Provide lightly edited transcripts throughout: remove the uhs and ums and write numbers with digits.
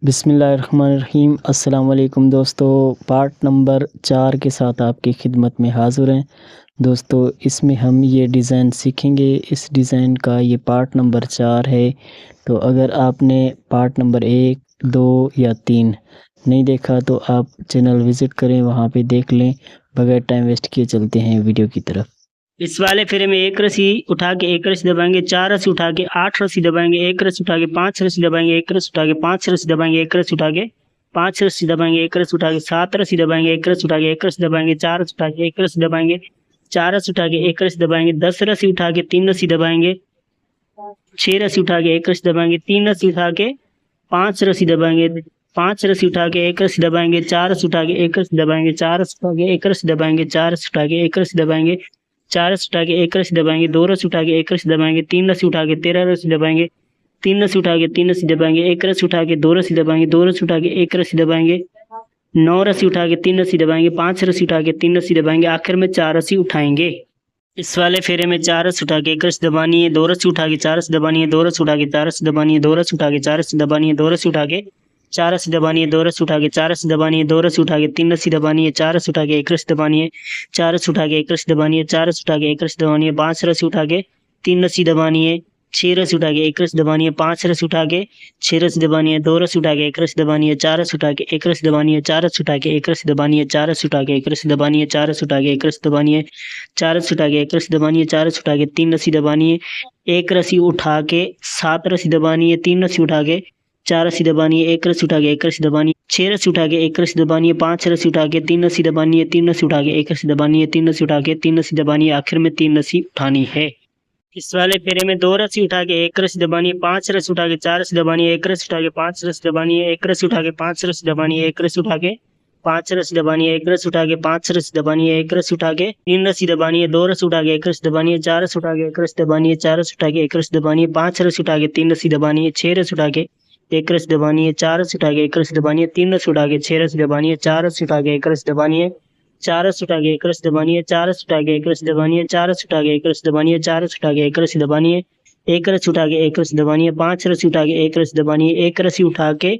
बिस्मिल्लाहिर्रहमानिर्रहीम। अस्सलाम वालेकुम दोस्तों, पार्ट नंबर 4 के साथ आपकी खिदमत में हाज़िर हैं। दोस्तों, इसमें हम ये डिज़ाइन सीखेंगे। इस डिज़ाइन का ये पार्ट नंबर 4 है। तो अगर आपने पार्ट नंबर 1, 2 या 3 नहीं देखा तो आप चैनल विज़िट करें, वहाँ पे देख लें। बगैर टाइम वेस्ट किए चलते हैं वीडियो की तरफ। इस वाले फेरे में एक रस्सी उठा के एक रस्सी दबाएंगे, 4 रस्सी उठा के 8 रस्सी दबाएंगे, एक रस्सी उठा के 5 रस्सी दबाएंगे, एक रस्सी उठा के 5 रस्सी दबाएंगे, एक रस्सी उठा के 5 रस्सी दबाएंगे, एक रस्सी उठा के 7 रस्सी दबाएंगे, एक रस्सी उठा के एक रस्सी दबाएंगे, 4 रस्सी उठा के एक रस्सी दबाएंगे, 4 रस्सी उठा के एक रस्सी दबाएंगे, 10 रस्सी उठा के 3 रस्सी दबाएंगे, 6 रस्सी उठा के एक रस्सी दबाएंगे, 3 रस्सी उठा के 5 रस्सी दबाएंगे, 5 रस्सी उठा के एक रस्सी दबाएंगे, 4 रस्सी उठा के एक रस्सी दबाएंगे, 4 रस्सी उठा के एक रस्सी दबाएंगे, 4 रस्सी उठा के एक रस्सी दबाएंगे, 4 रस्सी उठा के एक रस्सी दबाएंगे, 2 रस्सी उठा के एक रस्सी दबाएंगे, 3 रस्सी उठा के 13 रस्सी दबाएंगे, 3 रस्सी उठा के 3 रस्सी दबाएंगे, 1 रस्सी उठा के 2 रस्सी दबाएंगे, 2 रस्सी उठा के 1 रस्सी दबाएंगे, 9 रस्सी उठा के 3 रस्सी दबाएंगे, 5 रस्सी उठा के 3 रस्सी दबाएंगे, आखिर में 4 रस्सी उठाएंगे। इस वाले फेरे में 4 रस्सी उठा के 1 रस्सी दबानी है, 2 रस्सी उठा के 4 रस्सी दबानी है, 2 रस्सी उठा के 4 रस्सी दबानी है, 2 रस्सी उठा के 4 रस्सी दबानी है, 2 रस्सी उठा के 4 रस्सी दबानी है, 2 रस्सी उठा के 4 रस्सी दबानी है, 2 रस्सी उठा के 3 रस्सी दबानी है, 4 रस्सी उठा के 1 रस्सी दबानी है, 4 रस्सी उठा के 1 रस्सी दबानी है, 4 रस्सी उठा के 1 रस्सी दबानी है, 5 रस्सी उठा के 3 रस्सी दबानी है, 6 रस्सी उठा के 1 रस्सी दबानी है, 5 रस्सी उठा के 6 रस्सी दबानी है, 2 रस्सी उठा के 1 रस्सी दबानी है, 4 रस्सी उठा के 1 रस्सी दबानी है, 4 रस्सी उठा के 1 रस्सी दबानी है, 4 रस्सी उठा के 1 रस्सी दबानी है, 4 रस्सी उठा के 1 रस्सी दबानी है, 4 रस्सी उठा के 1 रस्सी दबानी है, 4 रस्सी उठा के 3 रस्सी दबानी है, 1 रस्सी उठा के 7 रस्सी दबानी है, 3 रस्सी उठा के 4 रस्सी दबानी है, 1 रस्सी उठा के 1 रस्सी दबानी है, 6 रस्सी उठा के 1 रस्सी दबानी है, 5 रस्सी उठा के 3 रस्सी दबानी है, 3 रस्सी उठा के 1 रस्सी दबानी है, 3 रस्सी उठा के 3 रस्सी दबानी है, आखिर में 3 रस्सी उठानी है। इस वाले फेरे में 2 रस्सी उठा के 1 रस्सी दबानी है, 5 रस्सी उठा के 4 रस्सी दबानी है, 1 रस्सी उठा के 5 रस्सी दबानी है, 1 रस्सी उठा के 5 रस्सी दबानी है, 1 रस्सी उठा के 5 रस्सी दबानी है, 1 रस्सी उठा के 5 रस्सी दबानी है, 1 रस्सी उठा के 3 रस्सी दबानी है, 2 रस्सी उठा के 1 रस्सी दबानी है, 4 रस्सी उठा के 1 रस्सी दबानी है, 4 रस्सी उठा के 1 रस्सी दबानी है, 5 रस्सी उठा के 3 रस्सी दबानी है, 6 रस्सी उठा के 1 रस्सी दबानी है, 4 रस्सी उठा के 1 रस्सी दबानी है, 3 रस्सी उठा के 6 रस्सी दबानी है, 4 रस्सी उठा के 1 रस्सी दबानी है, 4 रस्सी उठा के 1 रस्सी दबानी है, 4 रस्सी उठा के 1 रस्सी दबानी है, 4 रस्सी उठा के 1 रस्सी दबानी है, 4 रस्सी उठा के 1 रस्सी दबानी है, 1 रस्सी उठा के 1 रस्सी दबानी है, 5 रस्सी उठा के 1 रस्सी दबानी है, 1 रस्सी उठा के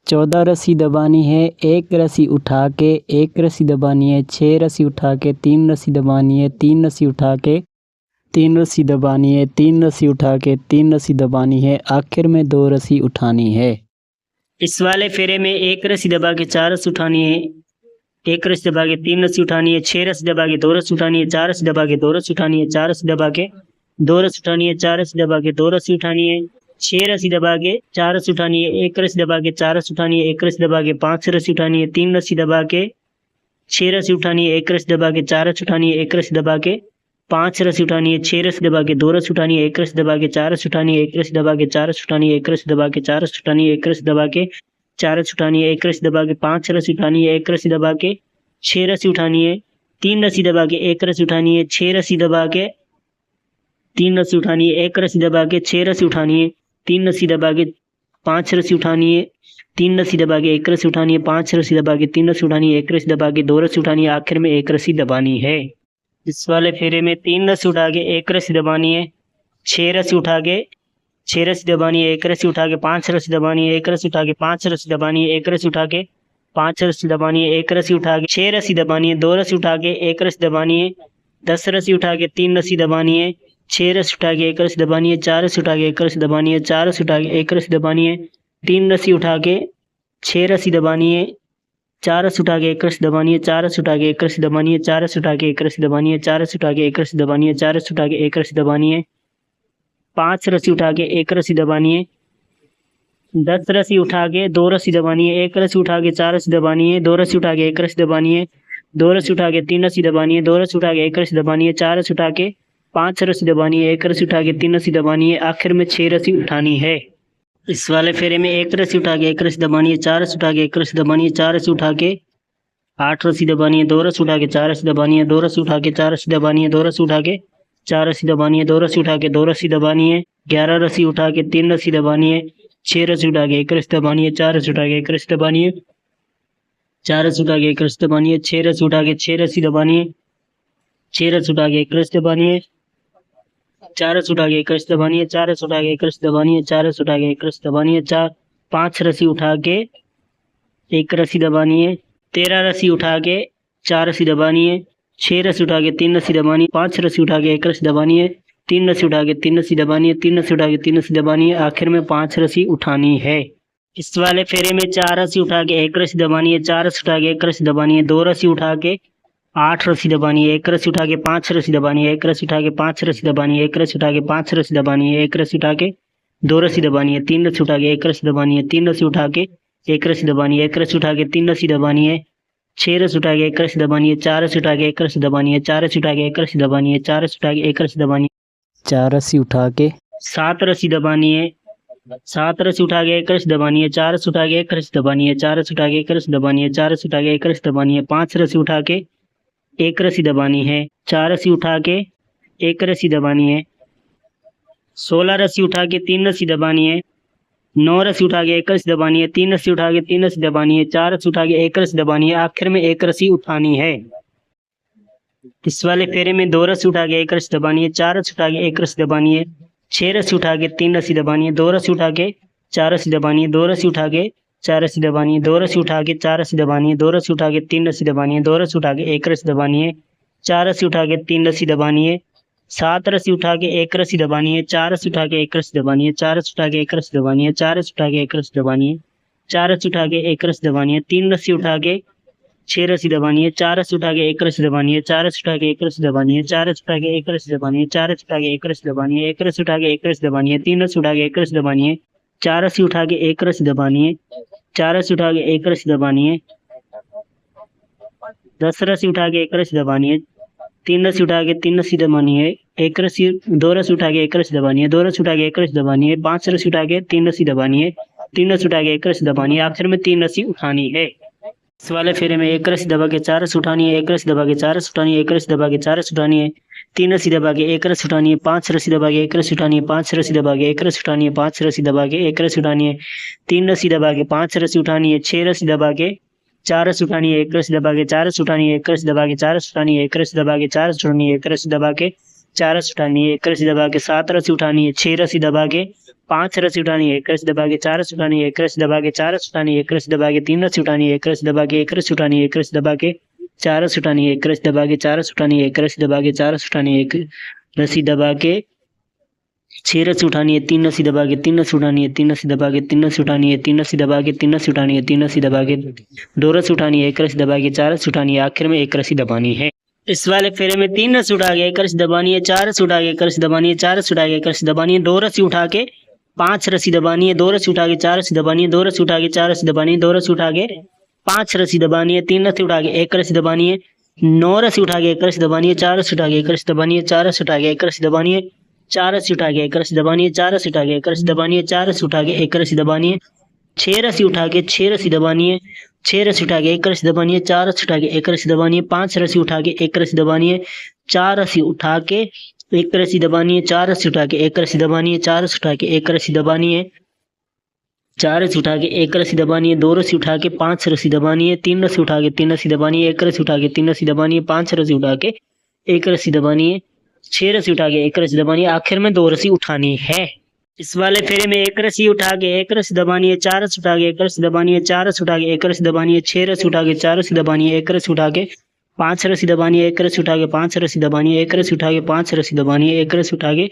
14 रस्सी दबानी है, 1 रस्सी उठा के 1 रस्सी दबानी है, 6 रस्सी उठा के 3 रस्सी दबानी है, 3 रस्सी उठा के 3 रस्सी दबानी है, 3 रस्सी उठा के 3 रस्सी दबानी है, आखिर में 2 रस्सी उठानी है। इस वाले फेरे में 1 रस्सी दबा के 4 रस्सी उठानी है, 1 रस्सी दबा के 3 रस्सी उठानी है, 6 रस्सी दबा के 2 रस्सी उठानी है, 4 रस्सी दबा के 2 रस्सी उठानी है, 4 रस्सी दबा के 2 रस्सी उठानी है, 4 रस्सी दबा के 2 रस्सी उठानी है, 6 रस्सी दबा के 4 रस्सी उठानी है, 1 रस्सी दबा के 4 रस्सी उठानी है, 1 रस्सी दबा के 5 रस्सी उठानी है, 3 रस्सी दबा के 6 रस्सी उठानी है, 1 रस्सी दबा के 4 रस्सी उठानी है, 1 रस्सी दबा के 5 रस्सी उठानी है, 6 रस्सी दबा के 2 रस्सी उठानी है, 1 रस्सी दबा के 4 रस्सी उठानी है, 1 रस्सी दबा के 4 रस्सी उठानी है, 1 रस्सी दबा के 4 रस्सी उठानी है, 1 रस्सी दबा के 4 रस्सी उठानी है, 1 रस्सी दबा के 5 रस्सी उठानी है, 1 रस्सी दबा के 6 रस्सी उठानी है, 3 रस्सी दबा के 1 रस्सी उठानी है, 6 रस्सी दबा के 3 रस्सी उठानी है, 1 रस्सी दबा के 6 रस्सी उठानी है, 3 रस्सी दबा के 5 रस्सी उठानी है, 3 रस्सी दबा के 1 रस्सी उठानी है, 5 रस्सी दबा के 3 रस्सी उठानी है, 1 रस्सी दबा के 2 रस्सी उठानी है, आखिर में 1 रस्सी दबानी है। इस वाले फेरे में 3 रस्सी उठा के 1 रस्सी दबानी है, 6 रस्सी उठा के 6 रस्सी दबानी है, 1 रस्सी उठा के 5 रस्सी दबानी है, 1 रस्सी उठा के 5 रस्सी दबानी है, 1 रस्सी उठा के 5 रस्सी दबानी है, 1 रस्सी उठा के 6 रस्सी दबानी है, 2 रस्सी उठा के 1 रस्सी दबानी है, 10 रस्सी उठा के 3 रस्सी दबानी है, 6 रस्सी उठा के 1 रस्सी दबानी है, 4 रस्सी उठा के 1 रस्सी दबानी है, 4 रस्सी उठा के 1 रस्सी दबानी है, 3 रस्सी उठा के 6 रस्सी दबानी है, 4 रस्सी उठा के 1 रस्सी दबानी है, 4 रस्सी उठा के 1 रस्सी दबानी है, 4 रस्सी उठा के 1 रस्सी दबानी है, 4 रस्सी उठा के 1 रस्सी दबानी है, 4 रस्सी उठा के 1 रस्सी दबानी है, 5 रस्सी उठा के 1 रस्सी दबानी है, 10 रस्सी उठा के 2 रस्सी दबानी है, 1 रस्सी उठा के 4 रस्सी दबानी है, 2 रस्सी उठा के 1 रस्सी दबानी है, 2 रस्सी उठा के 3 रस्सी दबानी है, 2 रस्सी उठा के 1 रस्सी दबानी है, 4 रस्सी उठा के 5 रस्सी दबानी है, 1 रस्सी उठा के 3 रस्सी दबानी है, आखिर में 6 रस्सी उठानी है। इस वाले फेरे में 1 रस्सी उठा के 1 रस्सी दबानी है, 4 रस्सी उठा के 1 रस्सी दबानी है, 4 रस्सी उठा के 8 रस्सी दबानी है, 2 रस्सी उठा के 4 रस्सी दबानी है, 2 रस्सी उठा के 4 रस्सी दबानी है, 2 रस्सी उठा के 4 रस्सी दबानी है, 2 रस्सी उठा के 2 रस्सी दबानी है, 11 रस्सी उठा के 3 रस्सी दबानी है, 6 रस्सी उठा के 1 रस्सी दबानी है, 4 रस्सी उठा के 1 रस्सी दबानी है, 4 रस्सी उठा के 1 रस्सी दबानी है, 6 रस्सी उठा के 6 रस्सी दबानी है, 6 रस्सी उठा के 1 रस्सी दबानी है, 4 रस्सी उठा के 1 रस्सी दबानी है, 4 रस्सी उठा के 1 रस्सी दबानी है, 4 रस्सी उठा के 1 रस्सी दबानी है, 4 5 रस्सी उठा के 1 रस्सी दबानी है। 13 रस्सी उठा के 4 रस्सी दबानी है। 6 रस्सी उठा के 3 रस्सी दबानी है। 5 रस्सी उठा के 1 रस्सी दबानी है। 3 रस्सी उठा के 3 रस्सी दबानी है। 3 रस्सी उठा के 3 रस्सी दबानी है। आखिर में 5 रस्सी उठानी है। इस वाले फेरे में 4 रस्सी उठा के 1 रस्सी दबानी है। 4 रस्सी उठा के 1 रस्सी दबानी है। 2 रस्सी उठा के 8 रस्सी दबानी है। 1 रस्सी उठा के 5 रस्सी दबानी है। 1 रस्सी उठा के 5 रस्सी दबानी है। 1 रस्सी उठा के 5 रस्सी दबानी है। 1 रस्सी उठा के 2 रस्सी दबानी है। 3 रस्सी उठा के 1 रस्सी दबानी है। 3 रस्सी उठा के 1 रस्सी दबानी है। 1 रस्सी उठा के 3 रस्सी दबानी है। 6 रस्सी उठा के 1 रस्सी दबानी है। 4 रस्सी उठा के 1 रस्सी दबानी है। 4 रस्सी उठा के 1 रस्सी दबानी है। 4 रस्सी उठा के 1 रस्सी दबानी है। 4 रस्सी उठा के 7 रस्सी दबानी है। 7 रस्सी उठा के 1 रस्सी दबानी है। 4 रस्सी उठा के 1 रस्सी दबानी है। 4 रस्सी उठा के 1 रस्सी दबानी है। 4 रस्सी उठा के 1 रस्सी दबानी है। 5 रस्सी उठा के 1 रस्सी दबानी है। 4 रस्सी उठा के 1 रस्सी दबानी है। 16 रस्सी उठा के 3 रस्सी दबानी है। 9 रस्सी उठा के 1 रस्सी दबानी है। 3 रस्सी उठा के 3 रस्सी दबानी है। 4 रस्सी उठा के 1 रस्सी दबानी है। आखिर में 1 रस्सी उठानी है। इस वाले फेरे में 2 रस्सी उठा के 1 रस्सी दबानी है। 4 रस्सी उठा के 1 रस्सी दबानी है। 6 रस्सी उठा के 3 रस्सी दबानी है। 2 रस्सी उठा के 4 रस्सी दबानी है। 2 रस्सी उठा के 4 रस्सी दबानी है। 2 रस्सी उठा के 4 रस्सी दबानी है। 2 रस्सी उठा के 3 रस्सी दबानी है। 2 रस्सी उठा के 1 रस्सी दबानी है। 4 रस्सी उठा के 3 रस्सी दबानी है। 7 रस्सी उठा के 1 रस्सी दबानी है। 4 रस्सी उठा के 1 रस्सी दबानी है। 4 रस्सी उठा के 1 रस्सी दबानी है। 4 रस्सी उठा के 1 रस्सी दबानी है। 4 रस्सी उठा के 1 रस्सी दबानी है। 3 रस्सी उठा के 6 रस्सी दबानी है। 4 रस्सी उठा के 1 रस्सी दबानी है। 4 रस्सी उठा के 1 रस्सी दबानी है। 4 रस्सी उठा के 1 रस्सी दबानी है। 4 रस्सी उठा के 1 रस्सी दबानी है। 1 रस्सी उठा के 1 रस्सी दबानी है। 3 रस्सी उठा के 1 रस्सी दबानी है। 4 रस्सी उठा के 1 रस्सी दबानी है। 4 रस्सी उठा के 1 रस्सी दबानी है। 10 रस्सी उठा के 1 रस्सी दबानी है। 3 रस्सी उठा के 3 रस्सी दबानी है। 1 रस्सी 2 रस्सी उठा के 1 रस्सी दबानी है। 2 रस्सी उठा के 1 रस्सी दबानी है। 5 रस्सी उठा के 3 रस्सी दबानी है। 3 रस्सी उठा के 1 रस्सी दबानी है। आखिर में 3 रस्सी उठानी है। इस वाले फेरे में 1 रस्सी दबा के 4 रस्सी उठानी है। 1 रस्सी दबा के 4 रस्सी उठानी है। 1 रस्सी दबा के 4 रस्सी उठानी है। 3 रस्सी दबा के 1 रस्सी उठानी है। 5 रस्सी दबा के 1 रस्सी उठानी है। 5 रस्सी दबा के 1 रस्सी उठानी है। 5 रस्सी दबा के 1 रस्सी उठानी है। 3 रस्सी दबा के 5 रस्सी उठानी है। 6 रस्सी दबा के 4 रस्सी उठानी है। 1 रस्सी दबा के 4 रस्सी उठानी है। 1 रस्सी दबा के 4 रस्सी उठानी है। 1 रस्सी दबा के 4 रस्सी उठानी है। 1 रस्सी दबा के 4 रस्सी उठानी है। 1 रस्सी दबा के 7 रस्सी उठानी है। 6 रस्सी दबा के 5 रस्सी उठानी है। 1 रस्सी दबा के 4 रस्सी उठानी है। 1 रस्सी दबा के 4 रस्सी उठानी है। 1 रस्सी दबा के 3 रस्सी उठानी है। 1 रस्सी दबा के 1 रस्सी उठानी है। 1 रस्सी दबा के 4 रस्सी उठानी है। 1 रस्सी दबा के 4 रस्सी उठानी है। 1 रस्सी दबा के 4 रस्सी उठानी है। 1 रस्सी दबा के 6 रस्सी उठानी है। 3 रस्सी दबा के 3 रस्सी उठानी है। 3 रस्सी दबा के 3 रस्सी उठानी है। 3 रस्सी दबा के 3 रस्सी उठानी है। 3 रस्सी दबा के 2 रस्सी उठानी है। 1 रस्सी दबा के 4 रस्सी उठानी है। आखिर में 1 रस्सी दबानी है। इस वाले फेरे में 3 रस्सी उठा के 1 रस्सी दबानी है। 4 रस्सी उठा के 1 रस्सी दबानी है। 4 रस्सी उठा के 1 रस्सी दबानी है। 2 रस्सी उठा के 5 रस्सी दबानी है। 2 रस्सी उठा के 4 रस्सी दबानी है। 2 रस्सी उठा के 4 रस्सी दबानी है। 2 रस्सी उठा के 5 रस्सी दबानी है। 3 रस्सी उठा के 1 रस्सी दबानी है। 9 रस्सी उठा के 1 रस्सी दबानी है। 4 रस्सी उठा के 1 रस्सी दबानी है। 4 रस्सी उठा के 1 रस्सी दबानी है। 4 रस्सी उठा के 1 रस्सी दबानी है। 4 रस्सी उठा के 1 रस्सी दबानी है। 4 रस्सी उठा के 1 रस्सी दबानी है। 6 रस्सी उठा के 6 रस्सी दबानी है। 6 रस्सी उठा के 1 रस्सी दबानी है। 4 रस्सी उठा के 1 रस्सी दबानी है। 5 रस्सी उठा के 1 रस्सी दबानी है। 4 रस्सी उठा के 1 रस्सी दबानी है। 4 रस्सी उठा के 1 रस्सी दबानी है। 4 रस्सी उठा के 1 रस्सी दबानी है। 4 रस्सी उठा के 1 रस्सी दबानी है। 2 रस्सी उठा के 5 रस्सी दबानी है। 3 रस्सी उठा के 3 रस्सी दबानी है। 1 रस्सी उठा के 3 रस्सी दबानी है। 5 रस्सी उठा के 1 रस्सी दबानी है। 6 रस्सी उठा के 1 रस्सी दबानी है। आखिर में 2 रस्सी उठानी है। इस वाले फेरे में 1 रस्सी उठा के 1 रस्सी दबानी है। 4 रस्सी उठा के 1 रस्सी दबानी है। 4 रस्सी उठा के 1 रस्सी दबानी है। 6 रस्सी उठा के 4 रस्सी दबानी है। 1 रस्सी उठा के 5 रस्सी दबानी है। 1 रस्सी उठा के 5 रस्सी दबानी है। 1 रस्सी उठा के 5 रस्सी दबानी है। 1 रस्सी उठा के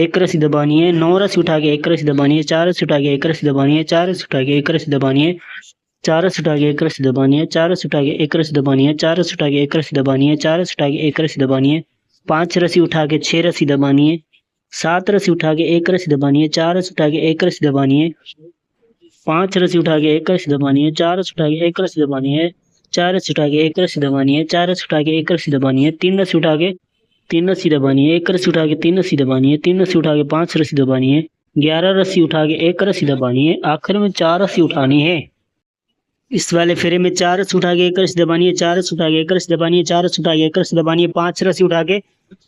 1 रस्सी दबानी है। 9 रस्सी उठा के 1 रस्सी दबानी है। 4 रस्सी उठा के 1 रस्सी दबानी है। 4 रस्सी उठा के 1 रस्सी दबानी है। 4 रस्सी उठा के 1 रस्सी दबानी है। 4 रस्सी उठा के 1 रस्सी दबानी है। 4 रस्सी उठा के 1 रस्सी दबानी है। 4 रस्सी उठा के 1 रस्सी दबानी है। 5 रस्सी उठा के 6 रस्सी दबानी है। 7 रस्सी उठा के 1 रस्सी दबानी है। 4 रस्सी उठा के 1 रस्सी दबानी है। 5 रस्सी उठा के 1 रस्सी दबानी है। 4 रस्सी उठा के 1 रस्सी दबानी है। 4 रस्सी उठा के 1 रस्सी दबानी है। 4 रस्सी उठा के 1 रस्सी दबानी है। 3 रस्सी उठा के 3 रस्सी दबानी है। 1 रस्सी उठा के 3 रस्सी दबानी है। 3 रस्सी उठा के 5 रस्सी दबानी है। 11 रस्सी उठा के 1 रस्सी दबानी है। आखिर में 4 रस्सी उठानी है। इस वाले फेरे में 4 रस्सी उठा के 1 रस्सी दबानी है। 4 रस्सी उठा के 1 रस्सी दबानी है। 4 रस्सी उठा के 1 रस्सी दबानी है। 5 रस्सी उठा के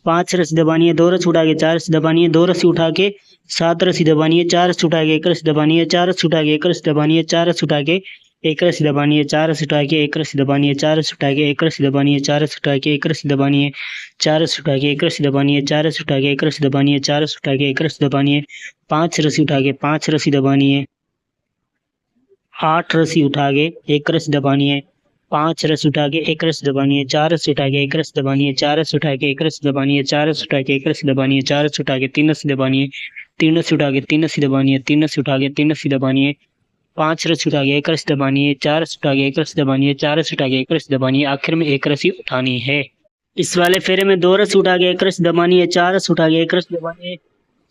5 रस्सी दबानी है। 2 रस्सी उठा के 4 रस्सी दबानी है। 2 रस्सी उठा के 7 रस्सी दबानी है। 4 रस्सी उठा के 1 रस्सी दबानी है। 4 रस्सी उठा के 1 रस्सी दबानी है। 4 रस्सी उठा के 1 रस्सी दबानी है। 4 रस्सी उठा के 1 रस्सी दबानी है। 4 रस्सी उठा के 1 रस्सी दबानी है। 4 रस्सी उठा के 1 रस्सी दबानी है। 4 रस्सी उठा के 1 रस्सी दबानी है। 4 रस्सी उठा के 1 रस्सी दबानी है। 4 रस्सी उठा के 1 रस्सी दबानी है। 5 रस्सी उठा के 5 रस्सी दबानी है। 8 रस्सी उठा के एक रस्सी दबानी है, 5 रस्सी उठा के एक रस्सी दबानी है, 4 रस्सी उठा के एक रस्सी दबानी है, 4 रस्सी उठा के एक रस्सी दबानी है, 4 रस्सी उठा के एक रस्सी दबानी है, 4 रस्सी उठा के 3 रस्सी दबानी है, 3 रस्सी उठा के 3 रस्सी दबानी है, 3 रस्सी उठा के 3 रस्सी दबानी है, 5 रस्सी उठा के एक रस्सी दबानी है, 4 रस्सी उठा के एक रस्सी दबानी है, 4 रस्सी उठा के एक रस्सी दबानी है, आखिर में एक रस्सी उठानी है। इस वाले फेरे में 2 रस्सी उठा के एक रस्सी दबानी है, 4 रस्सी उठा के एक रस्सी दबानी है,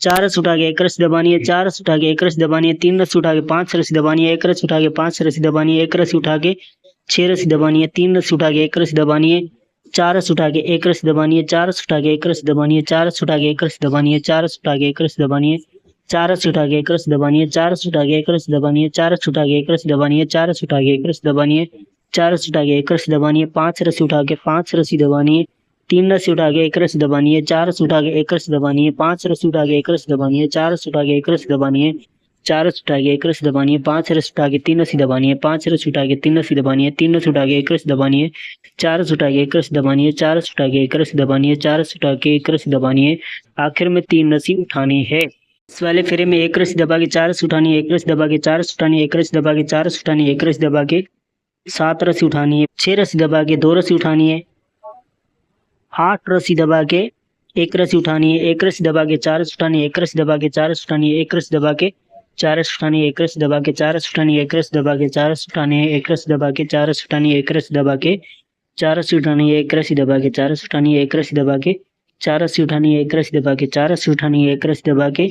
4 रस्सी उठा के एक रस्सी दबानी है, 4 रस्सी उठा के एक रस्सी दबानी है, 3 रस्सी उठा के 5 रस्सी दबानी है, 1 रस्सी उठा के 5 रस्सी दबानी है, 1 रस्सी उठा के 6 रस्सी दबानी है, 3 रस्सी उठा के 1 रस्सी दबानी है, 4 रस्सी उठा के 1 रस्सी दबानी है, 4 रस्सी उठा के 1 रस्सी दबानी है, 4 रस्सी उठा के 1 रस्सी दबानी है, 4 रस्सी उठा के 1 रस्सी दबानी है, 4 रस्सी उठा के 1 रस्सी दबानी है, 4 रस्सी उठा के 1 रस्सी दबानी है, 4 रस्सी उठा के 1 रस्सी दबानी है, 4 रस्सी उठा के 1 रस्सी दबानी है, 4 रस्सी उठा के 1 रस्सी दबानी है, 5 रस्सी उठा के 5 रस्सी दबानी है, 3 रस्सी उठा के 1 रस्सी दबानी है, 4 रस्सी उठा के 1 रस्सी दबानी है, 5 रस्सी उठा के 1 रस्सी दबानी है, 4 रस्सी उठा के 1 रस्सी दबानी है, 4 रस्सी उठा के 1 रस्सी दबानी है, 5 रस्सी उठा के 3 रस्सी दबानी है, 5 रस्सी उठा के 3 रस्सी दबानी है, 3 रस्सी उठा के 1 रस्सी दबानी है, 4 रस्सी उठा के 1 रस्सी दबानी है, 4 रस्सी उठा के 1 रस्सी दबानी है, 4 रस्सी उठा के 1 रस्सी दबानी है, आखिर में 3 रस्सी उठानी है। इस वाले फेरे में 1 रस्सी दबा के 4 रस्सी उठानी है, 1 रस्सी दबा के 4 रस्सी उठानी है, 1 रस्सी दबा के 4 रस्सी उठानी है, 1 रस्सी दबा के 7 रस्सी उठानी है, 6 रस्सी दबा के 2 रस्सी उठानी है, 8 रस्सी दबा के 1 रस्सी उठानी है, 1 रस्सी दबा के 4 रस्सी उठानी है, 1 रस्सी दबा के 4 रस्सी उठानी है, 1 रस्सी दबा के 4 रस्सी उठानी है, 1 रस्सी दबा के 4 रस्सी उठानी है, 1 रस्सी दबा के 4 रस्सी उठानी है, 1 रस्सी दबा के 4 रस्सी उठानी है, 1 रस्सी दबा के 4 रस्सी उठानी है, 1 रस्सी दबा के 4 रस्सी उठानी है, 1 रस्सी दबा के 4 रस्सी उठानी है, 1 रस्सी दबा के 4 रस्सी उठानी है, 1 रस्सी दबा के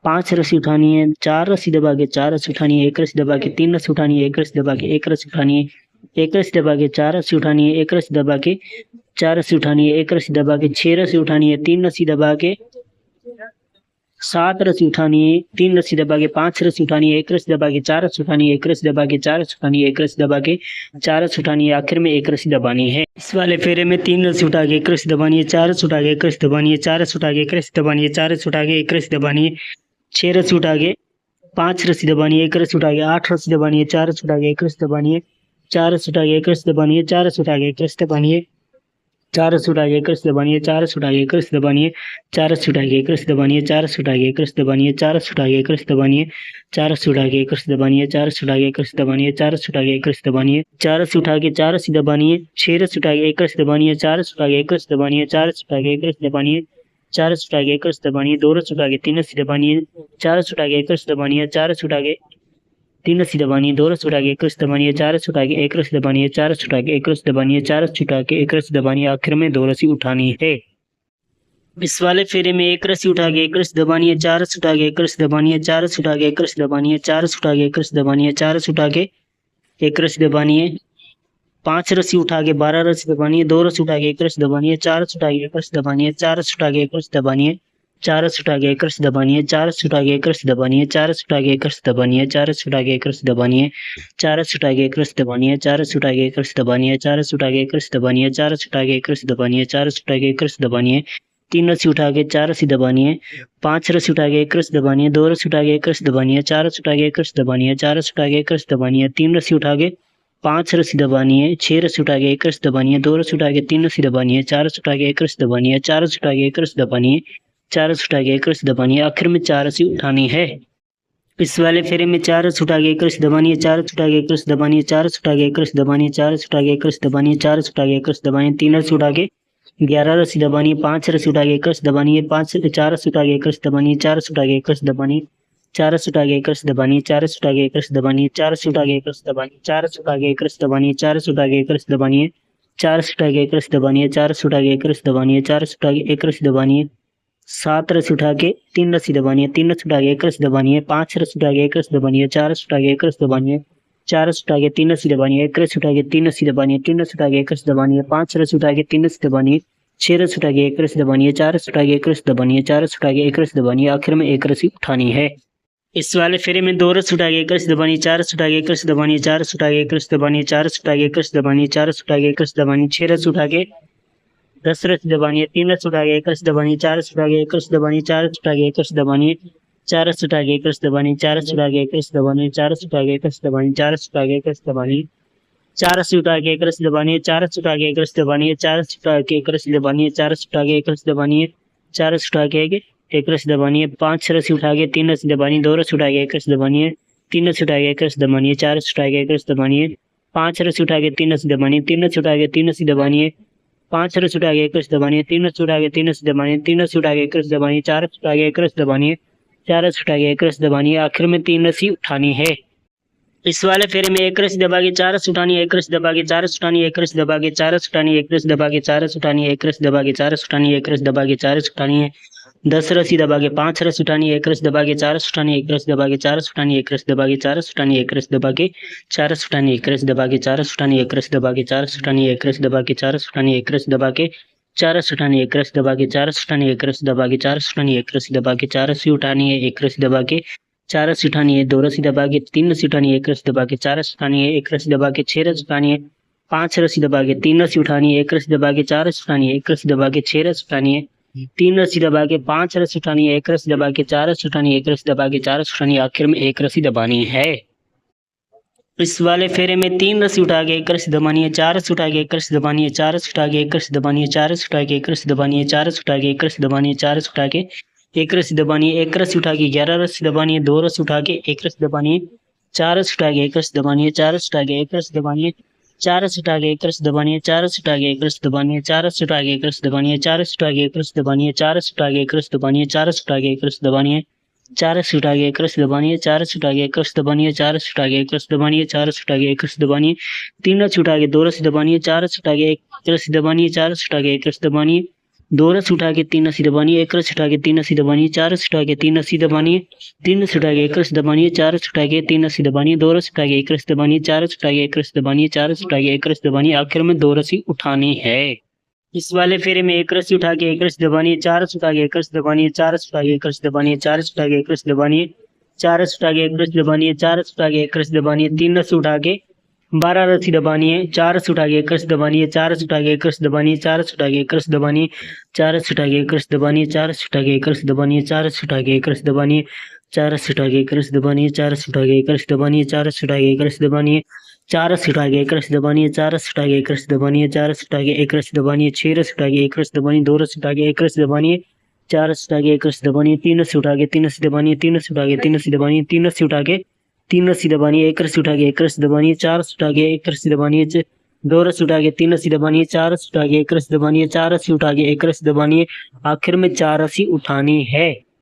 5 रस्सी उठानी है, 4 रस्सी दबा के 4 रस्सी उठानी है, 1 रस्सी दबा के 3 रस्सी उठानी है, 1 रस्सी दबा के 1 रस्सी उठानी है, 1 रस्सी दबा के 4 रस्सी उठानी है, 1 रस्सी दबा के 4 रस्सी उठानी है, 1 रस्सी दबा के 6 रस्सी उठानी है, 3 रस्सी दबा के 7 रस्सी उठानी है, 3 रस्सी दबा के 5 रस्सी उठानी है, 1 रस्सी दबा के 4 रस्सी उठानी है, 1 रस्सी दबा के 4 रस्सी उठानी है, 1 रस्सी दबा के 4 रस्सी उठानी है, आखिर में 1 रस्सी दबानी है। इस वाले फेरे में 3 रस्सी उठा के 1 रस्सी दबानी है, 4 रस्सी उठा के 1 रस्सी दबानी है, 4 रस्सी उठा के 1 रस्सी दबानी है, 4 रस्सी उठा के 1 रस्सी दबानी है, 6 रस्सी उठा के 5 रस्सी दबानी है, 1 रस्सी उठा के 8 रस्सी दबानी है, 4 रस्सी उठा के 1 रस्सी दबानी है, 4 रस्सी उठा के 1 रस्सी दबानी है, 4 रस्सी उठा के 1 रस्सी दबानी है, 4 रस्सी उठा के 1 रस्सी दबानी है, 4 रस्सी उठा के 1 रस्सी दबानी है, 4 रस्सी उठा के 1 रस्सी दबानी है, 4 रस्सी उठा के 1 रस्सी दबानी है, 4 रस्सी उठा के 1 रस्सी दबानी है, 4 रस्सी उठा के 1 रस्सी दबानी है, 4 रस्सी उठा के 1 रस्सी दबानी है, 4 रस्सी उठा के 1 रस्सी दबानी है, 4 रस्सी उठा के 4 रस्सी दबानी है, 6 रस्सी उठा के 1 रस्सी दबानी है, 4 रस्सी उठा के 1 रस्सी दबानी है, 4 रस्सी उठा के 1 रस्सी दबानी है, 4 रस्सी उठा के 1 रस्सी दबानी है, 2 रस्सी उठा के 3 रस्सी दबानी है, 4 रस्सी उठा के 1 रस्सी दबानी है, 4 रस्सी उठा के 3 रस्सी दबानी है, 2 रस्सी उठा के 1 रस्सी दबानी है, 4 रस्सी उठा के 1 रस्सी दबानी है, 4 रस्सी उठा के 1 रस्सी दबानी है, 4 रस्सी उठा के 1 रस्सी दबानी है, आखिर में 2 रस्सी उठानी है। इस वाले फेरे में 1 रस्सी उठा के 1 रस्सी दबानी है, 4 रस्सी उठा के 1 रस्सी दबानी है, 4 रस्सी उठा के 1 रस्सी दबानी है, 4 रस्सी उठा के 1 रस्सी दबानी है, 4 रस्सी उठा के 1 रस्सी दबानी है, 5 रस्सी उठा के 12 रस्सी दबानी है, 2 रस्सी उठा के 1 रस्सी दबानी है, 4 रस्सी उठा के 1 रस्सी दबानी है, 4 रस्सी उठा के 1 रस्सी दबानी है, 4 रस्सी उठा के 1 रस्सी दबानी है, 4 रस्सी उठा के 1 रस्सी दबानी है, 4 रस्सी उठा के 1 रस्सी दबानी है, 4 रस्सी उठा के 1 रस्सी दबानी है, 4 रस्सी उठा के 1 रस्सी दबानी है, 4 रस्सी उठा के 1 रस्सी दबानी है, 4 रस्सी उठा के 1 रस्सी दबानी है, 4 रस्सी उठा के 1 रस्सी दबानी है, 4 रस्सी उठा के 1 रस्सी दबानी है, 3 रस्सी उठा के 4 रस्सी दबानी है, 5 रस्सी उठा के 1 रस्सी दबानी है, 2 रस्सी उठा के 1 रस्सी दबानी है, 4 रस्सी उठा के 1 रस्सी दबानी है, 4 रस्सी उठा के 1 रस्सी दबानी है, 3 रस्सी उठा के 5 रस्सी दबानी है, 6 रस्सी उठा के 1 रस्सी दबानी है, 2 रस्सी उठा के 3 रस्सी दबानी है, 4 रस्सी उठा के 1 रस्सी दबानी है, 4 रस्सी उठा के 1 रस्सी दबानी है, 4 रस्सी उठा के 1 रस्सी दबानी है, आखिर में 4 रस्सी उठानी है। इस वाले फेरे में 4 रस्सी उठा के 1 रस्सी दबानी है, 4 रस्सी उठा के 1 रस्सी दबानी है, 4 रस्सी उठा के 1 रस्सी दबानी है, 4 रस्सी उठा के 1 रस्सी दबानी है, 4 रस्सी उठा के 1 रस्सी दबानी है, 3 रस्सी उठा के 11 रस्सी दबानी है, 5 रस्सी उठा के 1 रस्सी दबानी है, 4 रस्सी उठा के 1 रस्सी दबानी है, 4 रस्सी उठा के 1 रस्सी दबानी है, 4 रस्सी उठा के 1 रस्सी दबानी है, 4 रस्सी उठा के 1 रस्सी दबानी है, 4 रस्सी उठा के 1 रस्सी दबानी है, 4 रस्सी उठा के 1 रस्सी दबानी है, 4 रस्सी उठा के 1 रस्सी दबानी है, 4 रस्सी उठा के 1 रस्सी दबानी है, 4 रस्सी उठा के 1 रस्सी दबानी है, 4 रस्सी उठा के 1 रस्सी दबानी है, 7 रस्सी उठा के 3 रस्सी दबानी है, 3 रस्सी उठा के 1 रस्सी दबानी है, 5 रस्सी उठा के 1 रस्सी दबानी है, 4 रस्सी उठा के 1 रस्सी दबानी है, 4 रस्सी उठा के 3 रस्सी दबानी है, 1 रस्सी उठा के 3 रस्सी दबानी है, 3 रस्सी उठा के 1 रस्सी दबानी है, 5 रस्सी उठा के 3 रस्सी दबानी है, 6 रस्सी उठा के 1 रस्सी दबानी है, 4 रस्सी उठा के 1 रस्सी दबानी है, 4 रस्सी उठा के 1 रस्सी दबानी है, आखिर में 1 रस्सी उठानी है। इस वाले फेरे में 2 रस्सी उठा के 1 रस्सी दबानी है, 4 रस्सी उठा के 1 रस्सी दबानी है, 4 रस्सी उठा के 1 रस्सी दबानी है, 4 रस्सी उठा के 1 रस्सी दबानी है, 4 रस्सी उठा के 1 रस्सी दबानी है, 6 रस्सी उठा के 10 रस्सी दबानी है, 3 रस्सी उठा के 1 रस्सी दबानी है, 4 रस्सी उठा के 1 रस्सी दबानी है, 4 रस्सी उठा के 1 रस्सी दबानी है, 4 रस्सी उठा के 1 रस्सी दबानी है, 4 रस्सी उठा के 1 रस्सी दबानी है, 4 रस्सी उठा के 1 रस्सी दबानी है, 4 रस्सी उठा के 1 रस्सी दबानी है, 4 रस्सी उठा के 1 रस्सी दबानी है, 4 रस्सी उठा के 1 रस्सी दबानी है, 4 रस्सी उठा के 1 रस्सी दबानी है, 4 रस्सी उठा के 1 रस्सी दबानी है, 4 रस्सी उठा के 1 रस्सी दबानी है, 5 रस्सी उठा के 3 रस्सी दबानी है, 2 रस्सी उठा के 1 रस्सी दबानी है, 3 रस्सी उठा के 1 रस्सी दबानी है, 4 रस्सी उठा के 1 रस्सी दबानी है, 5 रस्सी उठा के 3 रस्सी दबानी है, 3 रस्सी उठा के 3 रस्सी दबानी है, 5 रस्सी उठा के 1 रस्सी दबानी है, 3 रस्सी उठा के 3 रस्सी दबानी है, 3 रस्सी उठा के 1 रस्सी दबानी है, 4 रस्सी उठा के 1 रस्सी दबानी है, 4 रस्सी उठा के 1 रस्सी दबानी है, आखिर में 3 रस्सी उठानी है। इस वाले फेरे में 1 रस्सी दबा के 4 रस्सी उठानी है, 1 रस्सी दबा के 4 रस्सी उठानी है, 1 रस्सी दबा के 4 रस्सी उठानी है, 1 रस्सी दबा के 4 रस्सी उठानी है, 1 रस्सी दबा के 4 रस्सी उठानी है, 1 रस्सी दबा के 4 रस्सी उठानी है, 10 रस्सी दबा के 5 रस्सी उठानी है, 1 रस्सी दबा के 4 रस्सी उठानी है, 1 रस्सी दबा के 4 रस्सी उठानी है, 1 रस्सी दबा के 4 रस्सी उठानी है, 1 रस्सी दबा के 4 रस्सी उठानी है, 1 रस्सी दबा के 4 रस्सी उठानी है, 1 रस्सी दबा के 4 रस्सी उठानी है, 1 रस्सी दबा के 4 रस्सी उठानी है, 1 रस्सी दबा के 4 रस्सी उठानी है, 1 रस्सी दबा के 4 रस्सी उठानी है, 1 रस्सी दबा के 4 रस्सी उठानी है, 1 रस्सी दबा के 4 रस्सी उठानी है, 1 रस्सी दबा के 4 रस्सी उठानी है, 2 रस्सी दबा के 3 रस्सी उठानी है, 1 रस्सी दबा के 4 रस्सी उठानी है, 1 रस्सी दबा के 6 रस्सी उठानी है, 5 रस्सी दबा के 3 रस्सी उठानी है, 1 रस्सी दबा के 4 रस्सी उठानी है, 1 रस्सी दबा के 6 रस्सी उठानी है, 3 रस्सी दबा के 5 रस्सी उठानी है, 1 रस्सी दबा के 4 रस्सी उठानी है, 1 रस्सी दबा के 4 रस्सी उठानी है, आखिर में 1 रस्सी दबानी है। इस वाले फेरे में 3 रस्सी उठा के 1 रस्सी दबानी है, 4 रस्सी उठा के 1 रस्सी दबानी है, 4 रस्सी उठा के 1 रस्सी दबानी है, 4 रस्सी उठा के 1 रस्सी दबानी है, 4 रस्सी उठा के 1 रस्सी दबानी है, 4 रस्सी उठा के 1 रस्सी दबानी है, 1 रस्सी उठा के 11 रस्सी दबानी है, 2 रस्सी उठा के 1 रस्सी दबानी है, 4 रस्सी उठा के 1 रस्सी दबानी है, 4 रस्सी उठा के 1 रस्सी दबानी है, 4 रस्सी उठा के 1 रस्सी दबानी है, 4 रस्सी उठा के 1 रस्सी दबानी है, 4 रस्सी उठा के 1 रस्सी दबानी है, 4 रस्सी उठा के 1 रस्सी दबानी है, 4 रस्सी उठा के 1 रस्सी दबानी है, 4 रस्सी उठा के 1 रस्सी दबानी है, 4 रस्सी उठा के 1 रस्सी दबानी है, 4 रस्सी उठा के 1 रस्सी दबानी है, 4 रस्सी उठा के 1 रस्सी दबानी है, 4 रस्सी उठा के 1 रस्सी दबानी है, 3 रस्सी उठा के 2 रस्सी दबानी है, 4 रस्सी उठा के 1 रस्सी दबानी है, 4 रस्सी उठा के 1 रस्सी दबानी है, 2 रस्सी उठा के 3 रस्सी दबानी है, 1 रस्सी उठा के 3 रस्सी दबानी है, 4 रस्सी उठा के 3 रस्सी दबानी है, 3 रस्सी उठा के 1 रस्सी दबानी है, 4 रस्सी उठा के 3 रस्सी दबानी है, 2 रस्सी उठा के 1 रस्सी दबानी है, 4 रस्सी उठा के 1 रस्सी दबानी है, 4 रस्सी उठा के 1 रस्सी दबानी है, आखिर में 2 रस्सी उठानी है। इस वाले फेरे में 1 रस्सी उठा के 1 रस्सी दबानी है, 4 रस्सी उठा के 1 रस्सी दबानी है, 4 रस्सी उठा के 1 रस्सी दबानी है, 4 रस्सी उठा के 1 रस्सी दबानी है, 4 रस्सी उठा के 1 रस्सी दबानी है, 4 रस्सी उठा के 1 रस्सी दबानी है, 3 रस्सी उठा के 12 रस्सी दबानी है, 4 रस्सी उठा के 1 रस्सी दबानी है, 4 रस्सी उठा के 1 रस्सी दबानी है, 4 रस्सी उठा के 1 रस्सी दबानी है, 4 रस्सी उठा के 1 रस्सी दबानी है, 4 रस्सी उठा के 1 रस्सी दबानी है, 4 रस्सी उठा के 1 रस्सी दबानी है, 4 रस्सी उठा के 1 रस्सी दबानी है, 4 रस्सी उठा के 1 रस्सी दबानी है, 4 रस्सी उठा के 1 रस्सी दबानी है, 4 रस्सी उठा के 1 रस्सी दबानी है, 4 रस्सी उठा के 1 रस्सी दबानी है, 4 रस्सी उठा के 1 रस्सी दबानी है, 6 रस्सी उठा के 1 रस्सी दबानी है, 2 रस्सी उठा के 1 रस्सी दबानी है, 4 रस्सी उठा के 1 रस्सी दबानी है, 3 रस्सी उठा के 3 रस्सी दबानी है, 3 रस्सी उठा के 3 रस्सी दबानी है, 3 रस्सी उठा के 3 रस्सी दबानी है, 1 रस्सी उठा के 1 रस्सी दबानी है, 4 रस्सी उठा के 1 रस्सी दबानी है, 2 रस्सी उठा के 3 रस्सी दबानी है, 4 रस्सी उठा के 1 रस्सी दबानी है, 4 रस्सी उठा के 1 रस्सी दबानी है, आखिर में 4 रस्सी उठानी है।